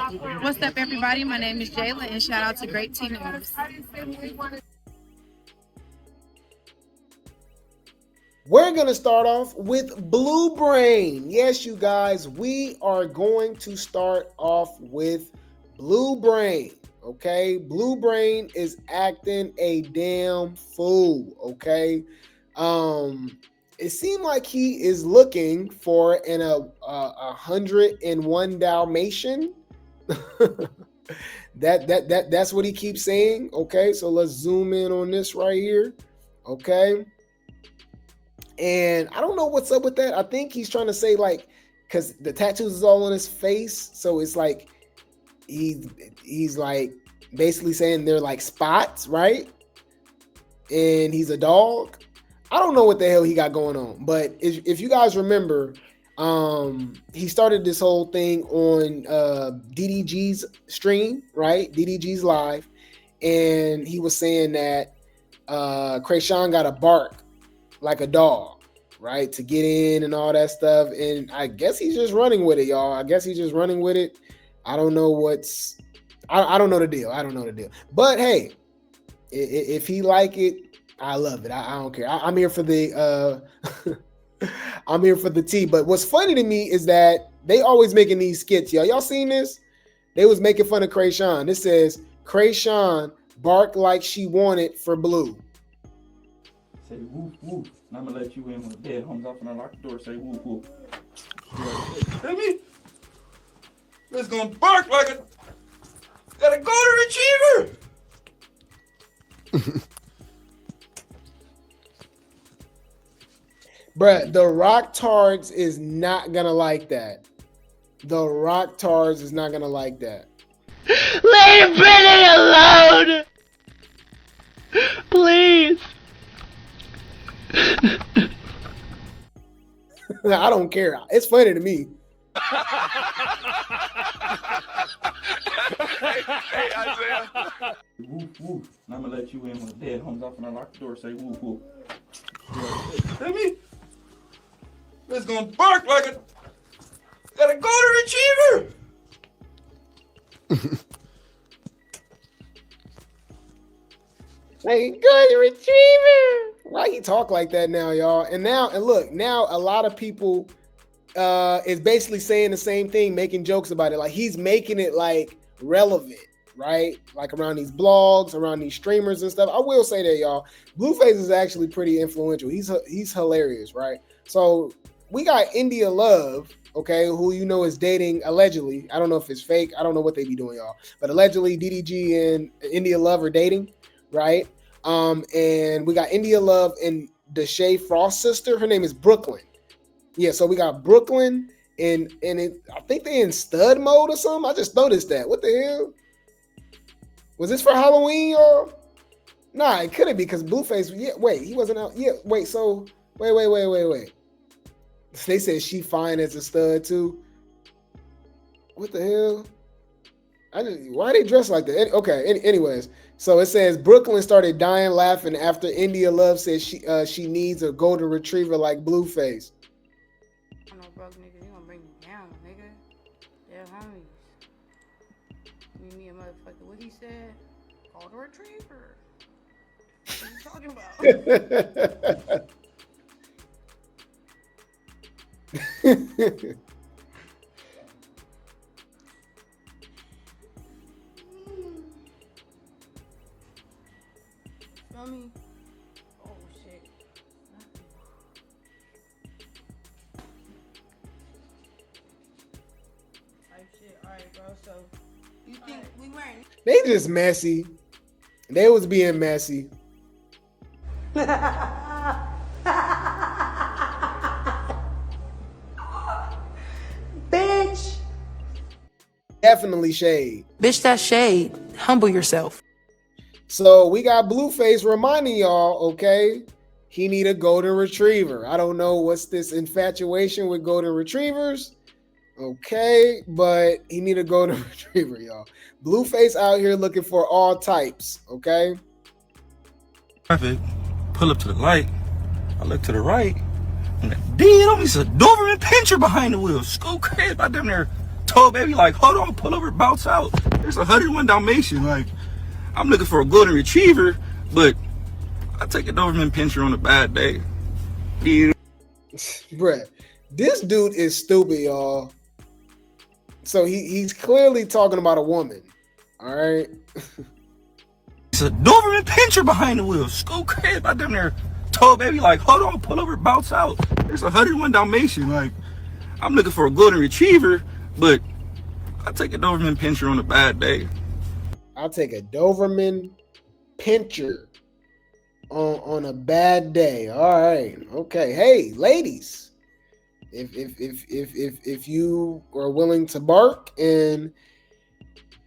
What's up, everybody? My name is Jayla, and shout out to Grape News. We're going to start off with Blue Brain. Yes, you guys, we are going to start off with Blue Brain, okay? Blue Brain is acting a damn fool, okay? It seemed like he is looking for an 101 Dalmatian. That's what he keeps saying, okay? So let's zoom in on this right here, okay? And I don't know what's up with that. I think he's trying to say, like, because the tattoos is all on his face, so it's like he's like basically saying they're like spots, right? And he's a dog. I don't know what the hell he got going on, but if you guys remember, he started this whole thing on DDG's stream, right? DDG's live, and he was saying that Chrisean got to bark like a dog, right, to get in and all that stuff. And I guess he's just running with it, y'all. I guess he's just running with it. I don't know what's I don't know the deal. I don't know the deal. But hey, if he like it, I love it. I don't care. I'm here for the I'm here for the tea. But what's funny to me is that they always making these skits, y'all. Y'all seen this? They was making fun of Chrisean. This says Chrisean barked like she wanted for Blue. Say woof woof. And I'm gonna let you in when the bed comes off and I lock the door. Say woof woof. Hear me? It's gonna bark like a golden retriever. Bruh, the Rock Tards is not gonna like that. The Rock Tards is not gonna like that. Leave Brittany alone! Please! I don't care. It's funny to me. Hey, Isaiah. Woof woof. And I'm gonna let you in when the bed comes off and I lock the door. Say woof woof. Hear me? It's gonna bark like a golden retriever. Like a golden retriever. Why he talk like that now, y'all? And look, now a lot of people is basically saying the same thing, making jokes about it. Like he's making it like relevant, right? Like around these blogs, around these streamers and stuff. I will say that, y'all. Blueface is actually pretty influential. He's hilarious, right? So we got India Love, okay, who you know is dating allegedly. I don't know if it's fake. I don't know what they be doing, y'all. But allegedly DDG and India Love are dating, right? And we got India Love and Deshae Frost's sister. Her name is Brooklyn. Yeah, so we got Brooklyn and I think they in stud mode or something. I just noticed that. What the hell? Was this for Halloween, y'all? Nah, it couldn't be because Blueface. Yeah, wait, he wasn't out. Yeah, wait. So wait. They said she fine as a stud too. What the hell? Why they dressed like that? Okay. Anyways, so it says Brooklyn started dying laughing after India Love said she needs a golden retriever like Blueface. I know, bro, nigga, you gonna bring me down, nigga. Yeah, homies. You need a motherfucker. What he said? Golden retriever. What are you talking about? Feel me? Oh shit. Type shit. Alright, bro. So you think we weren't? They just messy. They was being messy. Bitch. Definitely shade. Bitch, that's shade. Humble yourself. So we got Blueface reminding y'all, okay, he need a golden retriever. I don't know what's this infatuation with golden retrievers, okay, but he need a golden retriever, y'all. Blueface out here looking for all types, okay? Traffic, pull up to the light. I look to the right, and then on me, a Doberman Pinscher behind the wheel. School crazy, about damn near told baby, like, hold on, pull over, bounce out. There's 101 Dalmatian. Like, I'm looking for a golden retriever, but I take a Doberman Pinscher on a bad day. Yeah. Bruh, this dude is stupid, y'all. So he's clearly talking about a woman. All right. It's a Doberman Pinscher behind the wheel. School crib. I damn near told baby, like, hold on, pull over, bounce out. There's 101 Dalmatian. Like, I'm looking for a golden retriever, but I take a Doberman Pinscher on a bad day. I'll take a Doberman Pinscher on a bad day. All right. Okay. Hey, ladies, if you are willing to bark and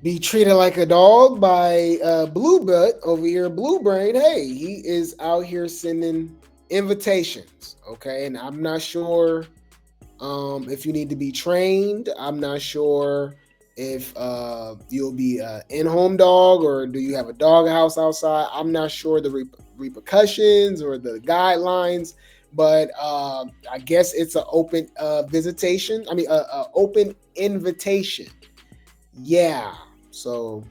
be treated like a dog by Blue Butt over here, Blue Brain, hey, he is out here sending invitations. Okay. And I'm not sure if you need to be trained. I'm not sure if you'll be an in-home dog or do you have a dog house outside. I'm not sure the repercussions or the guidelines, but I guess it's an open visitation. I mean, an open invitation. Yeah. So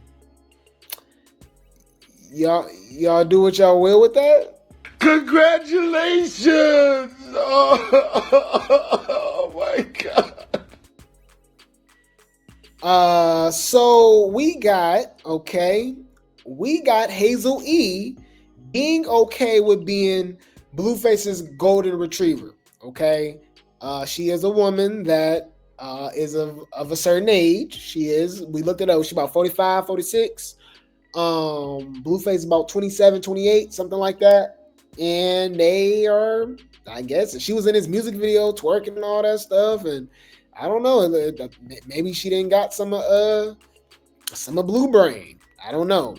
y'all do what y'all will with that. Congratulations! Oh my God. So we got Hazel E being okay with being Blueface's golden retriever. Okay. She is a woman that is of a certain age. We looked it up, she's about 45, 46. Blueface is about 27, 28, something like that. And they are, I guess, she was in his music video twerking and all that stuff. And I don't know, maybe she didn't got some of Blue Brain. I don't know,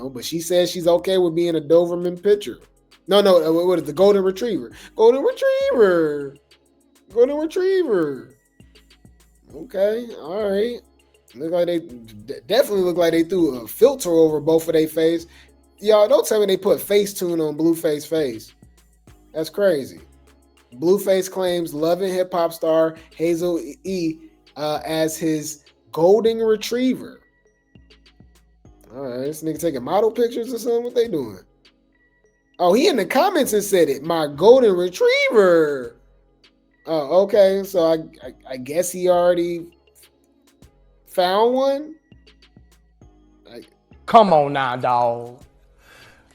but she says she's okay with being a Doberman Pinscher. No, what is the golden retriever? Golden retriever. Okay, all right. Look like they definitely look like they threw a filter over both of their face. Y'all don't tell me they put Facetune on Blueface face. That's crazy. Blueface claims Love and Hip Hop star Hazel E as his golden retriever. All right, this nigga taking model pictures or something. What they doing? Oh, he in the comments and said it. My golden retriever. Oh, okay. So I guess he already found one. Come on now, dog.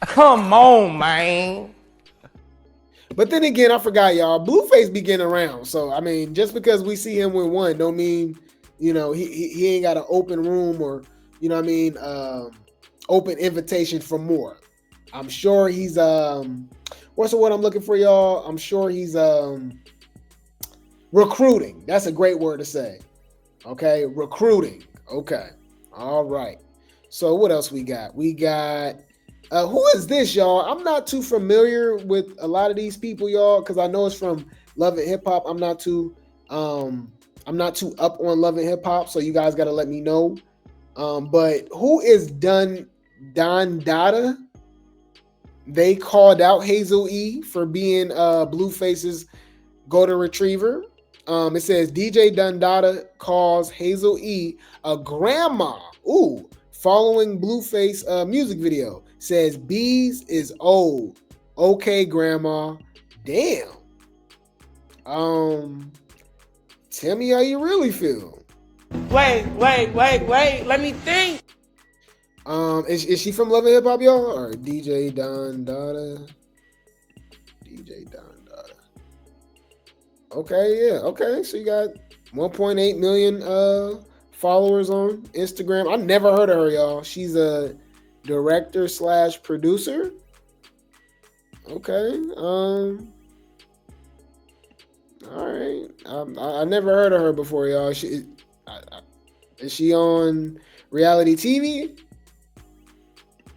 Come on, man. But then again, I forgot, y'all. Blueface be getting around. So I mean, just because we see him with one, don't mean he ain't got an open room or open invitation for more. I'm sure he's what's the word I'm looking for, y'all? I'm sure he's recruiting. That's a great word to say. Okay, recruiting. Okay, all right. So what else we got? We got who is this, y'all? I'm not too familiar with a lot of these people, y'all, because I know it's from Love and Hip Hop. I'm not too up on Love and Hip Hop, so you guys got to let me know. But who is Donna? They called out Hazel E for being Blueface's golden retriever. It says DJ Donna calls Hazel E a grandma. Ooh, following Blueface music video. Says Bees is old. Okay, grandma. Damn. Tell me how you really feel. Wait. Let me think. Is she from Love and Hip Hop, y'all? Or DJ Donna? DJ Donna. Okay, yeah. Okay, so you got 1.8 million followers on Instagram. I never heard of her, y'all. She's a director / producer. Okay. All right. I never heard of her before, y'all. Is she on reality TV?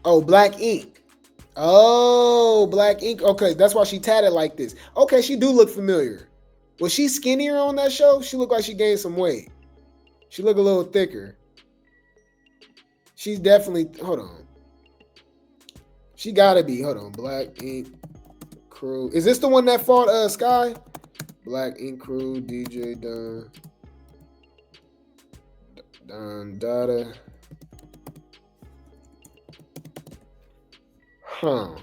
Oh, Black Ink. Oh, Black Ink. Okay, that's why she tatted like this. Okay, she do look familiar. Was she skinnier on that show? She looked like she gained some weight. She looked a little thicker. She's definitely, hold on. She gotta be, hold on. Black Ink Crew. Is this the one that fought Sky? Black Ink Crew, DJ Dunn. Donna. Huh.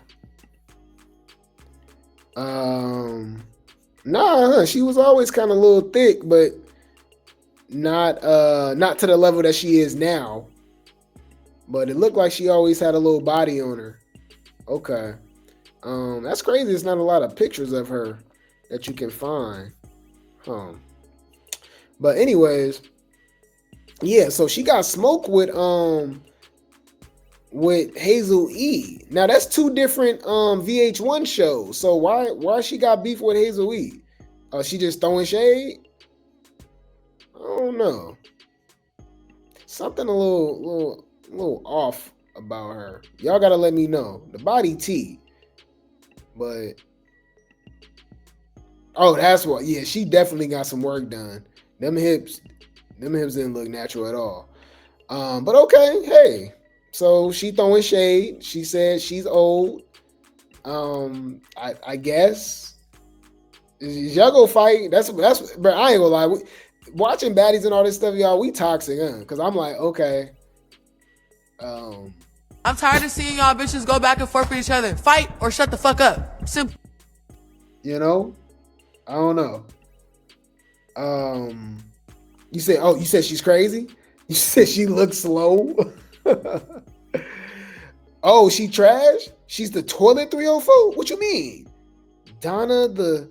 Nah, she was always kind of a little thick, but not to the level that she is now. But it looked like she always had a little body on her. Okay. That's crazy. There's not a lot of pictures of her that you can find. But anyways, yeah, so she got smoked with Hazel E. Now that's two different VH1 shows. So why she got beef with Hazel E? She just throwing shade? I don't know. Something a little off about her. Y'all gotta let me know. The body T. But that's what. Yeah, she definitely got some work done. Them hips didn't look natural at all. But okay, hey. So she throwing shade. She said she's old. I guess. Y'all go fight. That's bro, I ain't gonna lie. Watching Baddies and all this stuff, y'all, we toxic, huh? Cause I'm like, okay. I'm tired of seeing y'all bitches go back and forth with each other. Fight or shut the fuck up. Simple. You know? I don't know. You said she's crazy? You said she looks slow? Oh, she trash? She's the toilet 304? What you mean? Donna the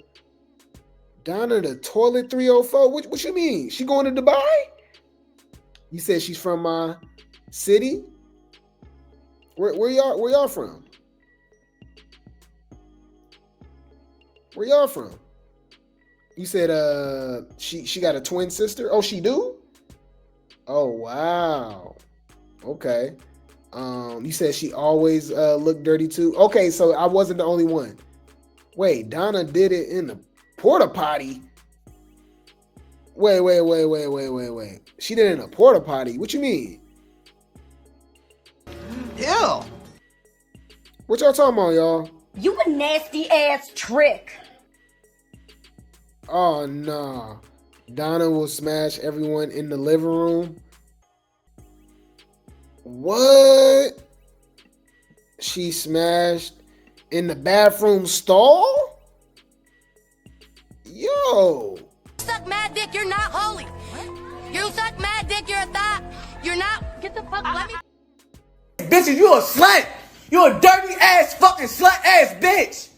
toilet 304? What you mean? She going to Dubai? You said she's from my city? Where y'all from? Where y'all from? You said she got a twin sister? Oh, she do? Oh wow. Okay. You said she always looked dirty too. Okay, so I wasn't the only one. Wait, Donna did it in the porta potty. Wait. She did it in a porta potty. What you mean? Ew. What y'all talking about, y'all? You a nasty ass trick. Oh nah. Donna will smash everyone in the living room. What? She smashed in the bathroom stall? Yo. Suck mad dick, you're not holy. What? You suck mad dick, you're a thought. You're not. Get the fuck. Let me. Bitches, you a slut. You a dirty ass fucking slut ass bitch.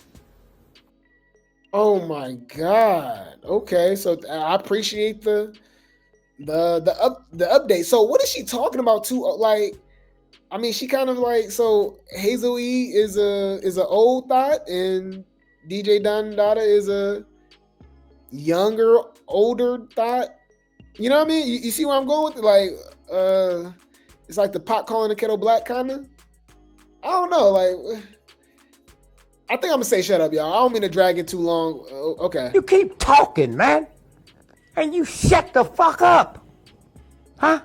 Oh my God. Okay, so I appreciate the update. So what is she talking about too? Like, I mean, she kind of like, so Hazel E is a old thought and DJ Donna is a younger, older thought. You know what I mean? You see where I'm going with it? Like, it's like the pot calling the kettle black kind of. I don't know. Like, I think I'm gonna say shut up, y'all. I don't mean to drag it too long. Okay. You keep talking, man. And you shut the fuck up. Huh?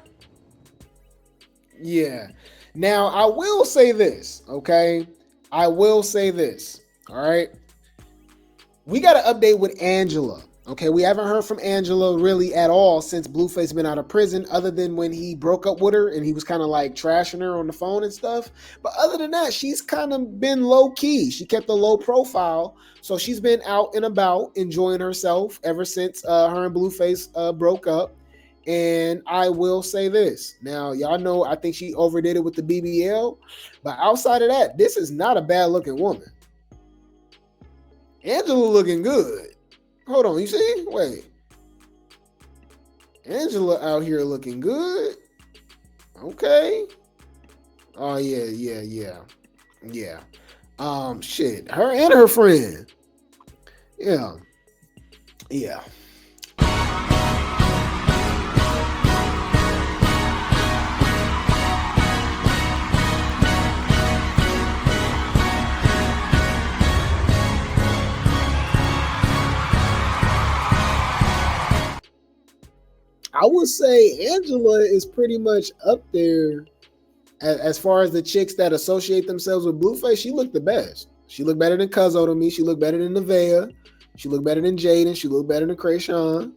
Yeah. Now, I will say this, okay? I will say this, all right? We got an update with Angela, okay? We haven't heard from Angela really at all since Blueface been out of prison, other than when he broke up with her and he was kind of like trashing her on the phone and stuff. But other than that, she's kind of been low-key. She kept a low profile, so she's been out and about enjoying herself ever since her and Blueface broke up. And I will say this. Now, y'all know I think she overdid it with the BBL. But outside of that, this is not a bad-looking woman. Angela looking good. Hold on, you see? Wait. Angela out here looking good. Okay. Oh, yeah. Shit. Her and her friend. Yeah. I would say Angela is pretty much up there as far as the chicks that associate themselves with Blueface. She looked the best. She looked better than Cuzzo to me. She looked better than Nevaeh. She looked better than Jaden. She looked better than Chrisean.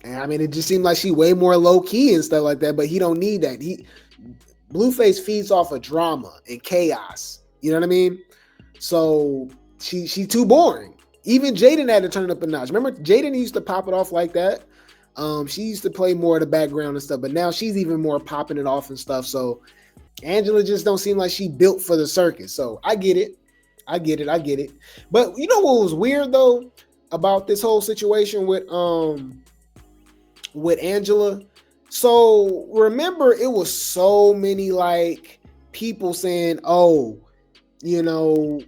And I mean, it just seemed like she way more low key and stuff like that, but he don't need that. Blueface feeds off of drama and chaos. You know what I mean? So she too boring. Even Jaden had to turn it up a notch. Remember, Jaden used to pop it off like that. She used to play more of the background and stuff, but now she's even more popping it off and stuff. So Angela just don't seem like she built for the circus. So I get it. But you know what was weird though about this whole situation with Angela? So remember, it was so many like people saying, oh, you know,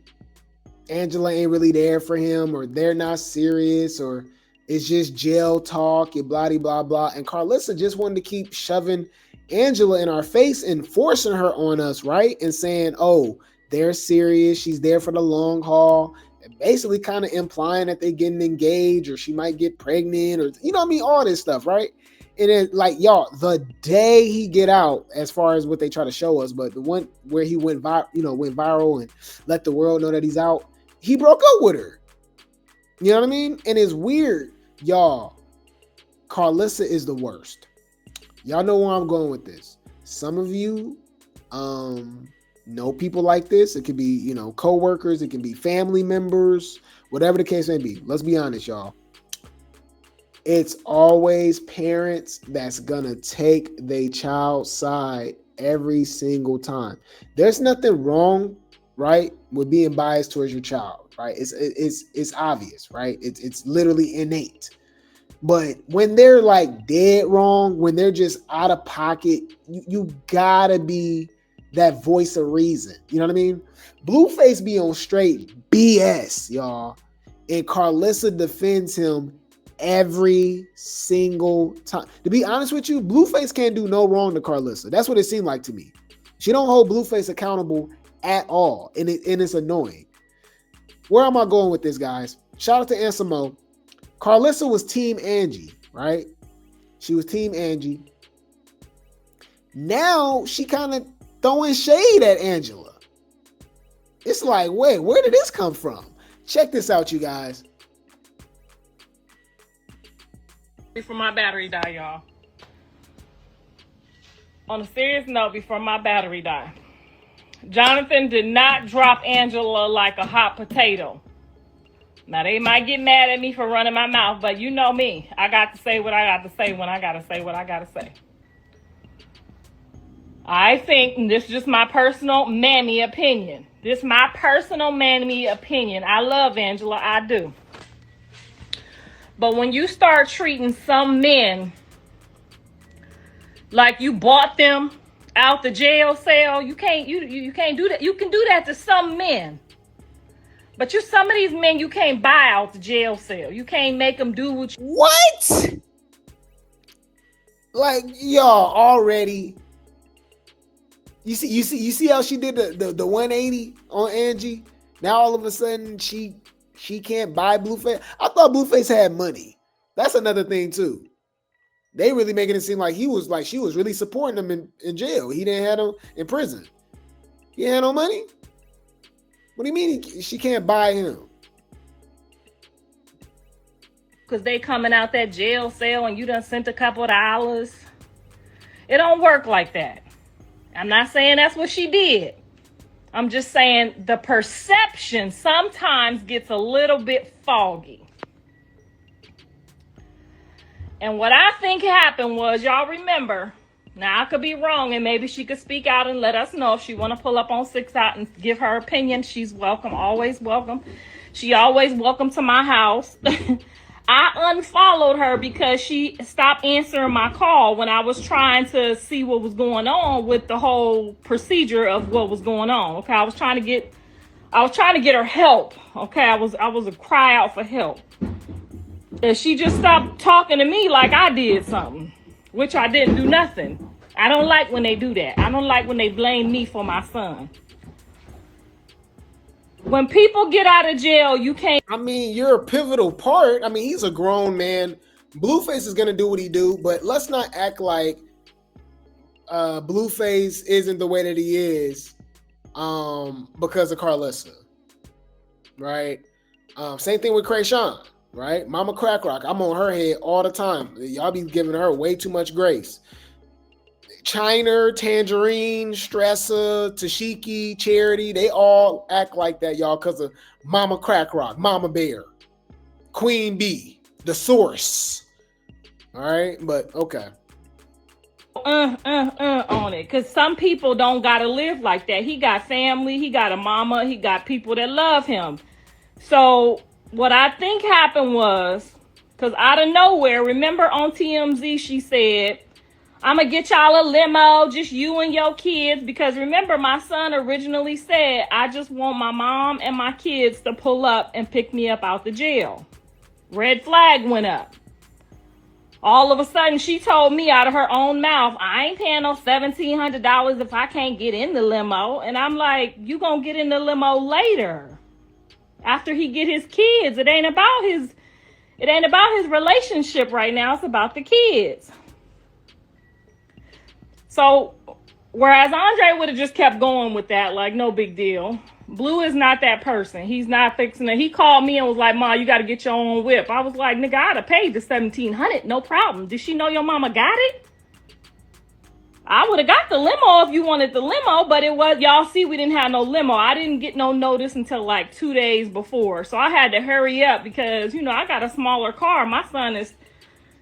Angela ain't really there for him, or they're not serious, or it's just jail talk and blah, blah, blah. And Carlissa just wanted to keep shoving Angela in our face and forcing her on us, right? And saying, oh, they're serious. She's there for the long haul. And basically kind of implying that they're getting engaged or she might get pregnant or, you know what I mean? All this stuff, right? And then like, y'all, the day he get out, as far as what they try to show us, but the one where he went viral and let the world know that he's out, he broke up with her. You know what I mean? And it's weird, y'all. Carlissa is the worst. Y'all know where I'm going with this. Some of you know people like this. It could be, you know, co-workers. It can be family members, whatever the case may be. Let's be honest, y'all. It's always parents that's gonna take their child's side every single time. There's nothing wrong, right, with being biased towards your child, right? It's obvious, right? It's literally innate. But when they're like dead wrong, when they're just out of pocket, you gotta be that voice of reason. You know what I mean? Blueface be on straight BS, y'all. And Carlissa defends him every single time. To be honest with you, Blueface can't do no wrong to Carlissa. That's what it seemed like to me. She don't hold Blueface accountable at all. And it's annoying. Where am I going with this, guys? Shout out to Ansimo. Carlissa was Team Angie, right? She was Team Angie. Now she kind of throwing shade at Angela. It's like, wait, where did this come from? Check this out, you guys. Before my battery die, y'all. On a serious note, before my battery die, Jonathan did not drop Angela like a hot potato. Now, they might get mad at me for running my mouth, but you know me. I got to say what I got to say when I got to say what I got to say. I think, and this is just my personal mammy opinion. This is my personal mammy opinion. I love Angela, I do. But when you start treating some men like you bought them out the jail cell, you can't do that. You can do that to some men. But some of these men, you can't buy out the jail cell. You can't make them do what? Like, y'all already. You see how she did the 180 on Angie? Now all of a sudden she can't buy Blueface. I thought Blueface had money. That's another thing too. They really making it seem like she was really supporting him in jail. He didn't have him in prison. He had no money. What do you mean she can't buy him? Because they coming out that jail cell and you done sent a couple of dollars. It don't work like that. I'm not saying that's what she did. I'm just saying the perception sometimes gets a little bit foggy. And what I think happened was, y'all remember, now I could be wrong and maybe she could speak out and let us know if she want to pull up on 6 out and give her opinion. She's welcome, always welcome. She always welcome to my house. I unfollowed her because she stopped answering my call when I was trying to see what was going on with the whole procedure of what was going on. Okay, I was trying to get her help. Okay, I was a cry out for help. And she just stopped talking to me like I did something, which I didn't do nothing. I don't like when they do that. I don't like when they blame me for my son. When people get out of jail, you can't. I mean, you're a pivotal part. I mean, he's a grown man. Blueface is going to do what he do, but let's not act like Blueface isn't the way that he is because of Carlissa, right? Same thing with Chrisean. right? Mama Crack Rock, I'm on her head all the time. Y'all be giving her way too much grace. China, Tangerine, Stressa, Tesehki, Charity, they all act like that, y'all, because of Mama Crack Rock, Mama Bear, Queen Bee, the source. All right, but okay. On it, because some people don't gotta live like that. He got family, he got a mama, he got people that love him. So what I think happened was, because out of nowhere, remember on TMZ she said, I'm gonna get y'all a limo, just you and your kids, because remember my son originally said, I just want my mom and my kids to pull up and pick me up out the jail. Red flag went up. All of a sudden, she told me out of her own mouth, I ain't paying no $1,700 if I can't get in the limo. And I'm like, you gonna get in the limo later, after he get his kids. It ain't about his relationship right now. It's about the kids. So, whereas Andre would have just kept going with that, like no big deal. Blue is not that person. He's not fixing it. He called me and was like, Ma, you got to get your own whip. I was like, nigga, I'd have paid the $1,700, no problem. Did she know your mama got it? I would have got the limo if you wanted the limo, but it was, y'all see, we didn't have no limo. I didn't get no notice until like 2 days before. So I had to hurry up because, you know, I got a smaller car. My son is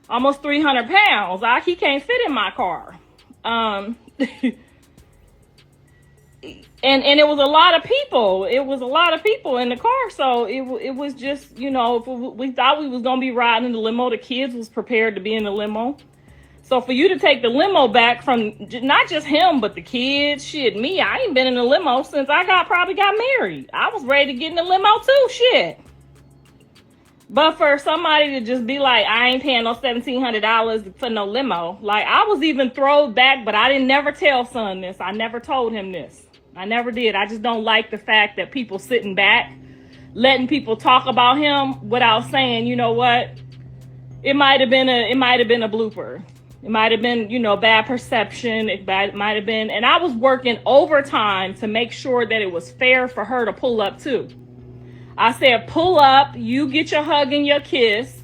almost 300 pounds. He can't fit in my car. And it was a lot of people. It was a lot of people in the car. So it was just, you know, we thought we was going to be riding in the limo. The kids was prepared to be in the limo. So for you to take the limo back from not just him, but the kids, shit, me, I ain't been in a limo since I probably got married. I was ready to get in the limo too, shit. But for somebody to just be like, I ain't paying no $1,700 for no limo. Like, I was even thrown back, but I didn't never tell son this. I never told him this. I never did. I just don't like the fact that people sitting back, letting people talk about him without saying, you know what? It might have been a blooper. It might have been, you know, bad perception. It might have been, and I was working overtime to make sure that it was fair for her to pull up too. I said, pull up, you get your hug and your kiss,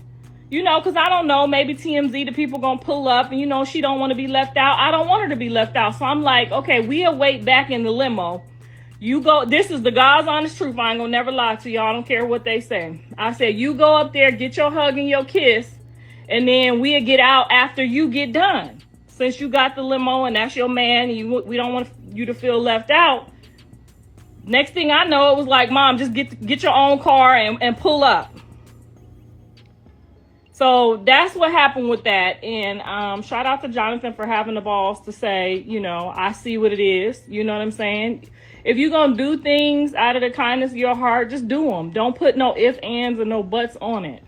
you know, because I don't know, maybe TMZ, the people going to pull up and, you know, she don't want to be left out. I don't want her to be left out. So I'm like, okay, we'll wait back in the limo. You go, this is the God's honest truth. I ain't going to never lie to y'all. I don't care what they say. I said, you go up there, get your hug and your kiss, and then we'll get out after you get done. Since you got the limo and that's your man, and we don't want you to feel left out. Next thing I know, it was like, Mom, just get your own car and pull up. So that's what happened with that. And shout out to Jonathan for having the balls to say, you know, I see what it is. You know what I'm saying? If you're going to do things out of the kindness of your heart, just do them. Don't put no ifs, ands, or no buts on it.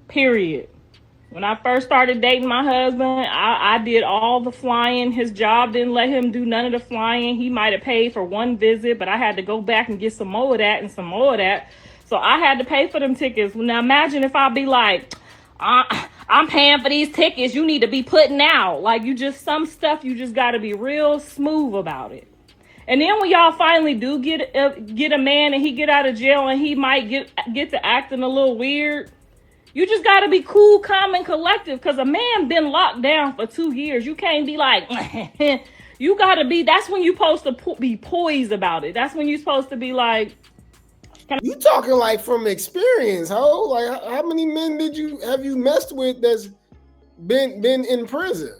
Period. When I first started dating my husband, I did all the flying. His job didn't let him do none of the flying. He might have paid for one visit, but I had to go back and get some more of that and some more of that. So I had to pay for them tickets. Now imagine if I be like, I'm paying for these tickets. You need to be putting out. Like, some stuff you just got to be real smooth about it. And then when y'all finally do get a man and he get out of jail and he might get to acting a little weird, you just got to be cool, calm, and collective, because a man been locked down for 2 years. You can't be like, you got to be, that's when you're supposed to be poised about it. That's when you're supposed to be like. You talking like from experience, ho? Like, how many men have you messed with that's been in prison?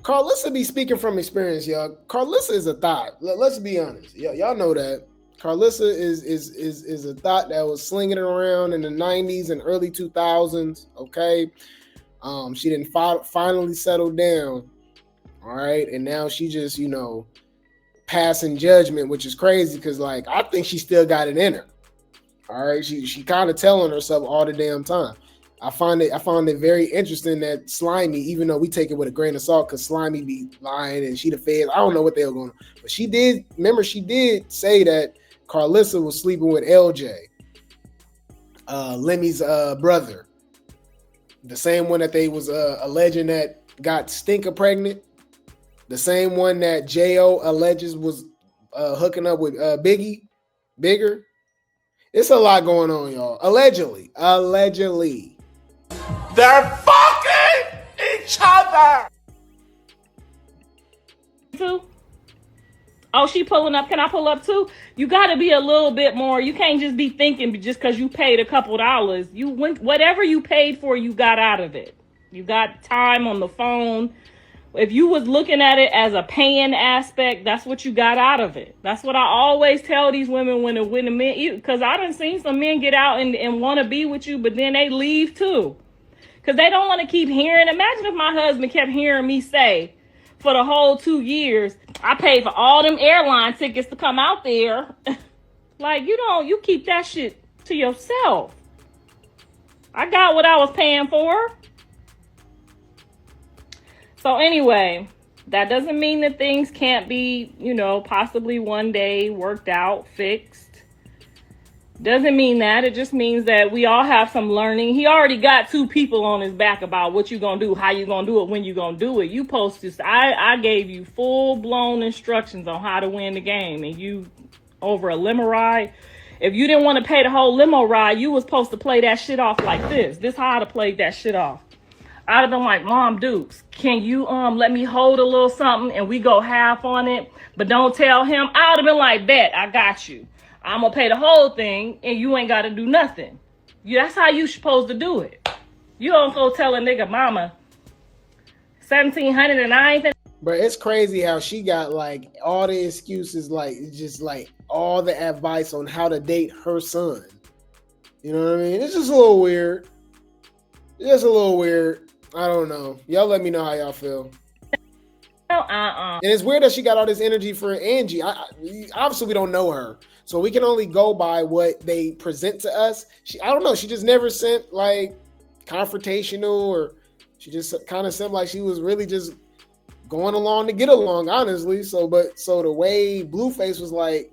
Carlissa be speaking from experience, y'all. Carlissa is a thought. Let's be honest. Y'all know that. Carlissa is a thought that was slinging it around in the 90s and early 2000s, okay? She didn't finally settle down, all right? And now she just, you know, passing judgment, which is crazy because, like, I think she still got it in her, all right? She kind of telling herself all the damn time. I found it very interesting that Slimy, even though we take it with a grain of salt because Slimy be lying and she the feds, I don't know what they were going on. But she did say that Carlissa was sleeping with LJ, Lemmy's brother, the same one that they was alleging that got Stinker pregnant, the same one that J.O. alleges was hooking up with Bigger. It's a lot going on, y'all. Allegedly. They're fucking each other. Too? Oh, she pulling up. Can I pull up too? You got to be a little bit more. You can't just be thinking just because you paid a couple dollars. You went whatever you paid for. You got out of it. You got time on the phone. If you was looking at it as a paying aspect, that's what you got out of it. That's what I always tell these women when the men, because I done seen some men get out and want to be with you, but then they leave too, because they don't want to keep hearing. Imagine if my husband kept hearing me say, for the whole 2 years, I paid for all them airline tickets to come out there. Like, you keep that shit to yourself. I got what I was paying for. So anyway, that doesn't mean that things can't be, possibly one day worked out, fixed. Doesn't mean that. It just means that we all have some learning. He already got 2 people on his back about what you gonna do, how you gonna do it, when you gonna do it. You supposed to. I gave you full-blown instructions on how to win the game, and you over a limo ride. If you didn't want to pay the whole limo ride, you was supposed to play that shit off like this. This how I'd have played that shit off. I'd have been like, Mom Dukes, can you let me hold a little something and we go half on it, but don't tell him. I would have been like, bet, I got you. I'm gonna pay the whole thing and you ain't gotta do nothing. That's how you supposed to do it. You don't go tell a nigga, mama, 1,700 and I ain't. But it's crazy how she got like all the excuses, like just like all the advice on how to date her son. You know what I mean? It's just a little weird. Just a little weird. I don't know. Y'all let me know how y'all feel. And it's weird that she got all this energy for Angie. Obviously, we don't know her, so we can only go by what they present to us. I don't know. She just never sent like confrontational, or she just kind of seemed like she was really just going along to get along, honestly. So the way Blueface was like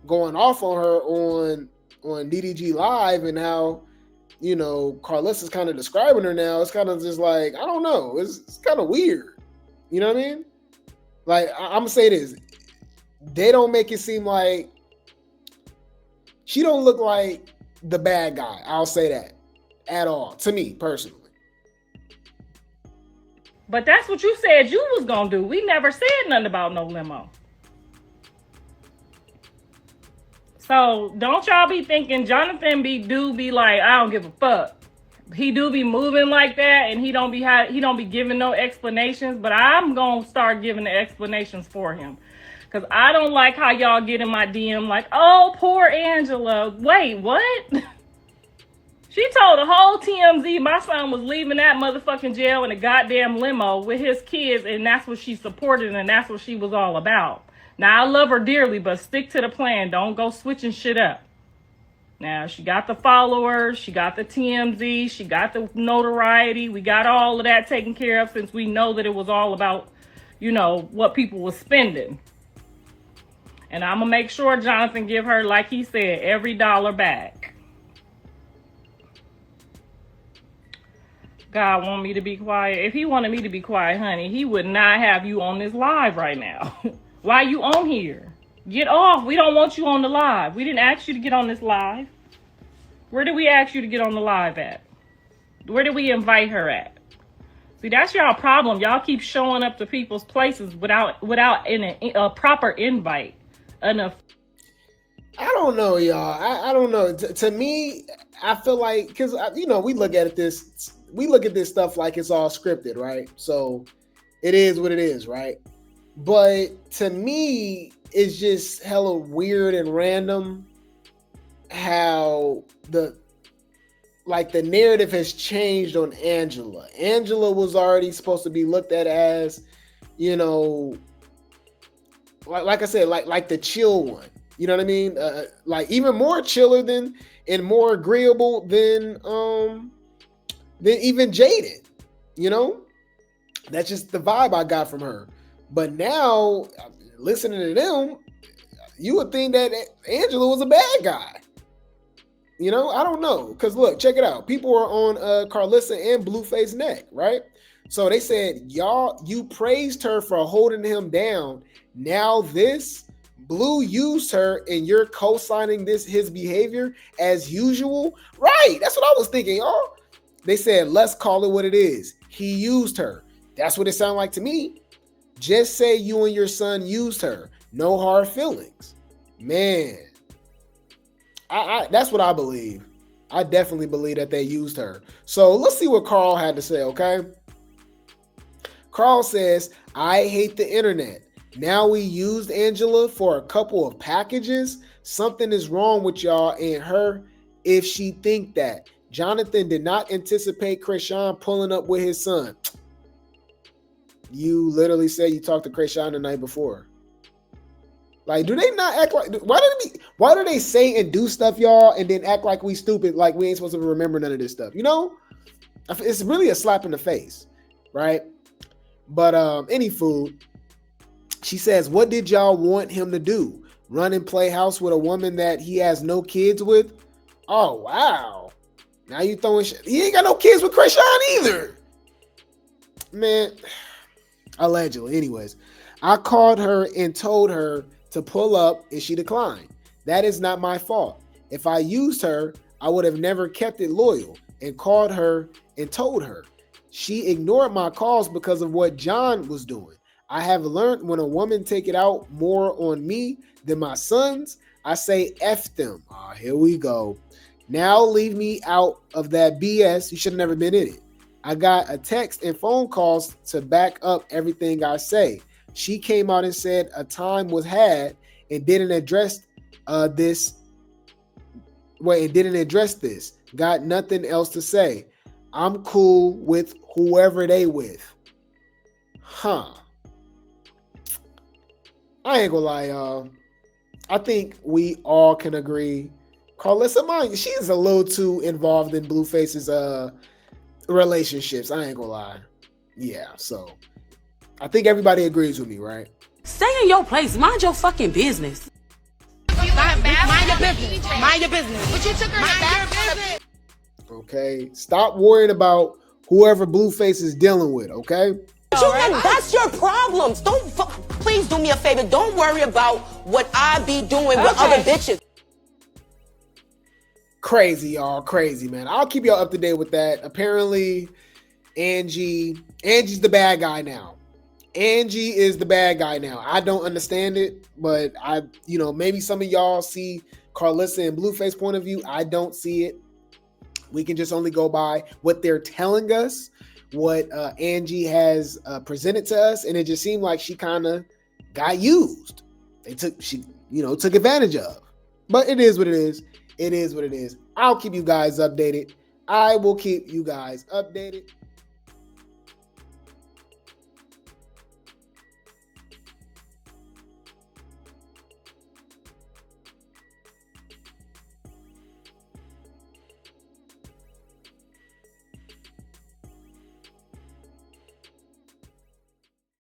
going off on her on DDG Live and how, Carlissa's kind of describing her now, it's kind of just like, I don't know. It's kind of weird. You know what I mean? Like, I'm going to say this. They don't make it seem like, she don't look like the bad guy. I'll say that. At all. To me, personally. But that's what you said you was going to do. We never said nothing about no limo. So don't y'all be thinking Jonathan do be like, I don't give a fuck. He do be moving like that, and he don't be giving no explanations. But I'm gonna start giving the explanations for him, cause I don't like how y'all get in my DM like, oh, poor Angela. Wait, what? She told the whole TMZ my son was leaving that motherfucking jail in a goddamn limo with his kids, and that's what she supported, and that's what she was all about. Now, I love her dearly, but stick to the plan. Don't go switching shit up. Now, she got the followers, she got the TMZ, she got the notoriety. We got all of that taken care of, since we know that it was all about, what people were spending. And I'm going to make sure Jonathan give her, like he said, every dollar back. God want me to be quiet. If he wanted me to be quiet, honey, he would not have you on this live right now. Why you on here? Get off. We don't want you on the live. We didn't ask you to get on this live. Where did we ask you to get on the live at? Where did we invite her at? See, that's y'all problem. Y'all keep showing up to people's places without a proper invite. Enough. I don't know, y'all. I don't know. To me, I feel like, because we look at this stuff like it's all scripted, right? So it is what it is, right? But to me, it's just hella weird and random how the narrative has changed on Angela. Angela was already supposed to be looked at as, like I said, like the chill one. You know what I mean? Like even more chiller than and more agreeable than even Jaden. That's just the vibe I got from her. But now, listening to them, you would think that Angela was a bad guy. I don't know. Because look, check it out. People are on Carlissa and Blueface neck, right? So they said, y'all, you praised her for holding him down. Now this, Blue used her and you're co-signing his behavior as usual. Right. That's what I was thinking, y'all. They said, let's call it what it is. He used her. That's what it sounded like to me. Just say you and your son used her. No hard feelings. Man. I that's what I believe. I definitely believe that they used her. So let's see what Carl had to say, okay? Carl says, I hate the internet. Now we used Angela for a couple of packages. Something is wrong with y'all and her if she think that. Jonathan did not anticipate Chrisean pulling up with his son. You literally said you talked to Chrisean the night before. Like, do they not act like, why do they say and do stuff, y'all, and then act like we stupid, like we ain't supposed to remember none of this stuff, you know? It's really a slap in the face, right? But any food, she says, what did y'all want him to do? Run and play house with a woman that he has no kids with? Oh, wow. Now you throwing shit. He ain't got no kids with Chrisean either. Man, allegedly. Anyways, I called her and told her to pull up and she declined. That is not my fault. If I used her, I would have never kept it loyal and called her and told her. She ignored my calls because of what John was doing. I have learned when a woman take it out more on me than my sons, I say F them. Here we go. Now leave me out of that BS. You should have never been in it. I got a text and phone calls to back up everything I say. She came out and said a time was had and didn't address this. Wait, and didn't address this. Got nothing else to say. I'm cool with whoever they with. Huh. I ain't gonna lie, y'all. I think we all can agree. Carlissa, mind, she's a little too involved in Blueface's relationships. I ain't gonna lie. Yeah, so I think everybody agrees with me, right? Stay in your place. Mind your fucking business. Mind your business. Mind your business. But you took her to bathroom. Okay, stop worrying about whoever Blueface is dealing with, okay? That's your problems. Please do me a favor. Don't worry about what I be doing with other bitches. Crazy, y'all. Crazy, man. I'll keep y'all up to date with that. Apparently, Angie's the bad guy now. Angie is the bad guy now. I don't understand it, but maybe some of y'all see Carlissa and Blueface point of view. I don't see it. We can just only go by what they're telling us, what Angie has presented to us, and it just seemed like she kind of got used. She took advantage of. But it is what it is. It is what it is. I'll keep you guys updated. I will keep you guys updated.